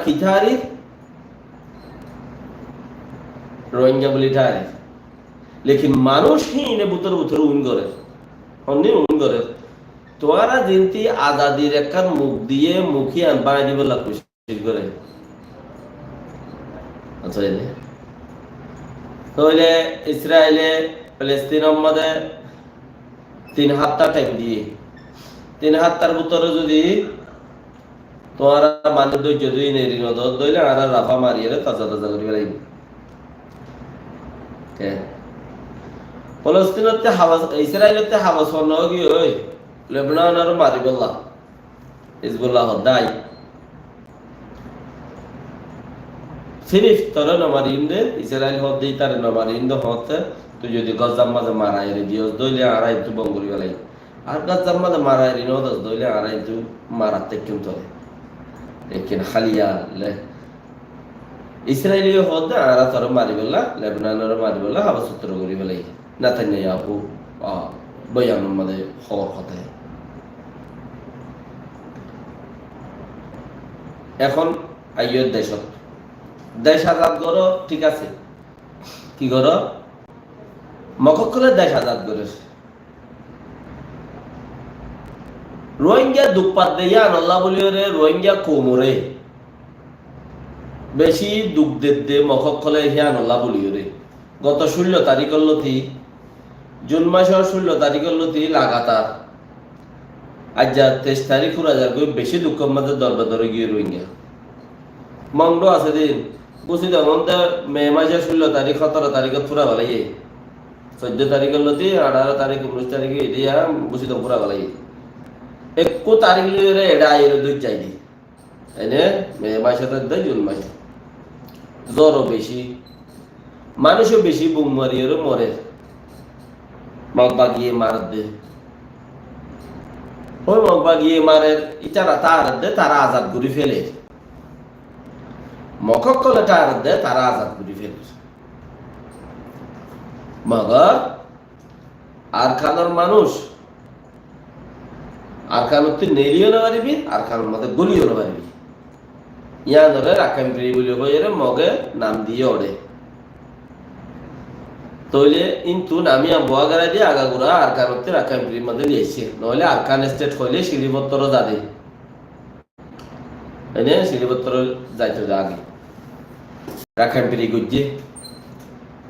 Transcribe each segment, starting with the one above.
কিথারি রোহিঙ্গা বলি ঠারি লেকিন মানুষ হিনে বুতর বুতর উন করে অন্য উন করে তোরা জিনতি আজাদির একখান মুখ দিয়ে মুখী আনবাই দিব কোশিশ করে আচ্ছা তাহলে ইসরায়েলে প্যালেস্তিনের মধ্যে 3 সপ্তাহ টাইম দিয়ে 3 সপ্তাহের ভিতরে যদি তোমারা মানুষ ধৈর্য দুই নেই নজর দইলে আর রাফা মারিয়ে তাজা তাজা করি বেড়াইব ফলস্তিনতে হাওয়া ইসরায়েলতে হাওয়া সন্ন কি ওই লেবানন আর মারিবল্লাহ হিজবুল্লাহ দাই সিরিফ তরে নমারিন্দে ইসরায়েল হদ দেই তারে নমারিন্দে হতে তুই যদি গজাম মাঝে মারাই রে দিওস দইলে আড়াই তু বঙ্গুরি বেলাই আর গজাম মাঝে মারাই রে নদস দইলে আড়াই তু মারাতে কিন্তু লেকিন খালিয়া লে ইসরায়েলি হদ আর তরে মারিবল্লাহ লেবাননের মারিবল্লাহ হাওয়া সূত্র করি বেলাই নেতানিয়াহু বয়ানের মধ্যে খবর হতে এখন আইয়র দেশত দেশ আজাদ করো ঠিক আছে কি করো মকক্কলে দেশ আজাদ করে রোহিঙ্গা দুঃপাত দেয়া আল্লাহ বলিও রে রোহিঙ্গা কোমরে বেশি দুঃখ দে মকক্কলে হিয়ান আল্লাহ বলিও রে গত 16 তারিখের লতি জুন মাসের 16 তারিখের লতি লাগাতার আজ 23 তারিখ ফুরাজার গই বেশি দুঃখের মধ্যে দরবার ধরে গিয়ে রোহিঙ্গা মংড আছে দিন বুঝি তখন মে মাসের 16 তারিখ 17 তারিখে ফুরা বেলাইয়ে 14 তারিখের লতি 18 তারিখ 19 তারিখে এডিয়া বুঝি তো ফুরা বেলাইয়ে 21 তারিখ লিয়ে এটা আইয়ের দুই চাইদি এনে মে মাসে তো জুন মাসে জ্বরও বেশি মানুষও বেশি বুম মারিয়েরও মরে মগবা গিয়ে মার দে ওই মগবা গিয়ে মারের ইটারা তার দে তারা আজাদ ঘুরি ফেলে মকক্কলে তার দে তারা আজাদ ঘুরি ফেলে মগর আর খানোর মানুষ আর খানোর তুই নেলিও না পারিবি আর খানোর মধ্যে গলিও না পারিবি ইয়া ধরে রাখাম প্রি বলি হয়ে মগে নাম দিয়ে ওড়ে তইলে কিন্তু নামি বোয়াগারা দিয়ে আগাগুড়া আর কানতে রাখাম প্রির মধ্যে দিয়েছে নইলে আর কান স্টেট হইলে শিলিপত্র যাবে এনে শিলিপত্র যাইতে আগে রাখাম প্রি গুজে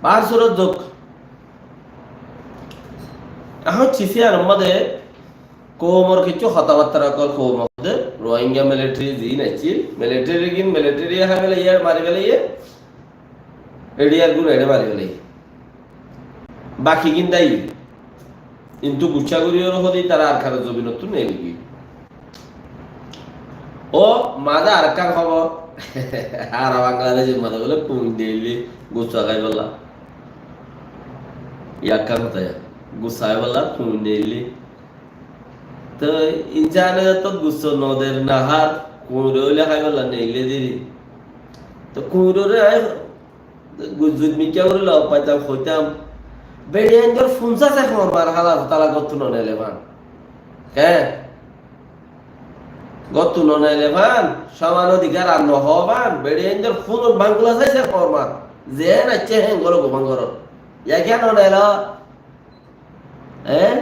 বার সুরত যোগ এখন চিসিয়ার মধ্যে কোমর কিছু হতাবার্তা কর কোমর মধ্যে রোহিঙ্গা মিলিটারি জিন আছে মিলিটারি গিন মিলিটারি হা গেলে ইয়ার মারি গেলে ইয়ে এডিয়ার গুলো এড়ে মারি গেলে বাকি কিন্দাই কিন্তু গুচ্ছাগুড়িওর হদি তারা আর খারাপ জমি নতুন নেই নাকি ও মাঝে আর কার খবর আর বাংলাদেশের মাঝে বলে কোন দিল্লি গুচ্ছা খাই বললা ইয়াকার হতায় গুছায় বললা কোন দিল্লি তো ইনসানে তো গুচ্ছ নদের নাহার কুঁড়ে হইলে খাই বললা নেইলে দিদি তো কুঁড়ে গুজুত মিকা করে লাভ পাইতাম হইতাম বেড়িয়াঞ্জর ফুনসা সে খবর হালা তালা গত্তু ননেলে ভান হ্যাঁ গত্তু ননেলে ভান সমান অধিকার আর নহবান বেড়িয়াঞ্জর ফুন বাংলা চাইছে খবর যে নাচে হ্যাঁ গরো গোবাঙ্গর ইয়া কেন ননেল হ্যাঁ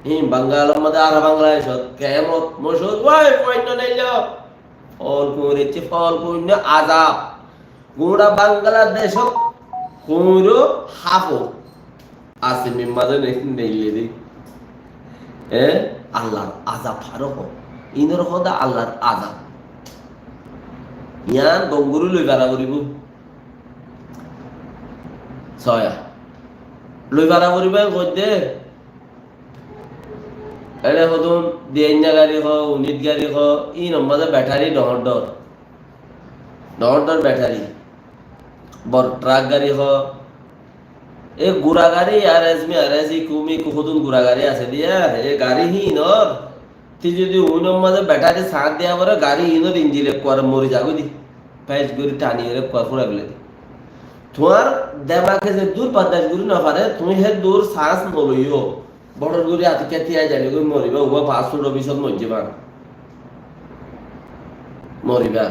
হিম বাঙ্গালের মধ্যে আর বাংলাদেশ কেমত মসুদ ওই পয়ন ননেল ফল কুঁড়েছে ফল কুঁড় আজাব গুড়া বাংলাদেশ কুঁড়ো হাফো আসিমি মাঝে নেইলে দি আল্লাহর আজাব ফারক ইনর হদা আল্লাহর আজাব ইয়ান গঙ্গুরু লই বারা করিব ছয়া লই বারা করিবা কইতে এড়ে হদুন দিয়াইনা গাড়ি হ উনিত গাড়ি হ ই নম্বরে ব্যাটারি ডহর ব্যাটারি বড় ট্রাক গাড়ি হ এ গুড়া গাড়ি আর এজমি আর এজি কুমি কুহুদুন গুড়া গাড়ি আছে দিয়া এ গাড়ি হি নর তি যদি উইনর মাঝে ব্যাটারি সাথ দেয়া পরে গাড়ি ইনর ইঞ্জিলে করে মরি যাগো দি পাইজ গুড়ি টানি রে পুরা গলে তোমার দেমাকে যে দূর বাতাস গুড়ি না পারে তুমি হে দূর শ্বাস নলইও বড় গুড়ি আতি কেতি আই জানি গই মরিবা উবা 500 বিশদ মরিবা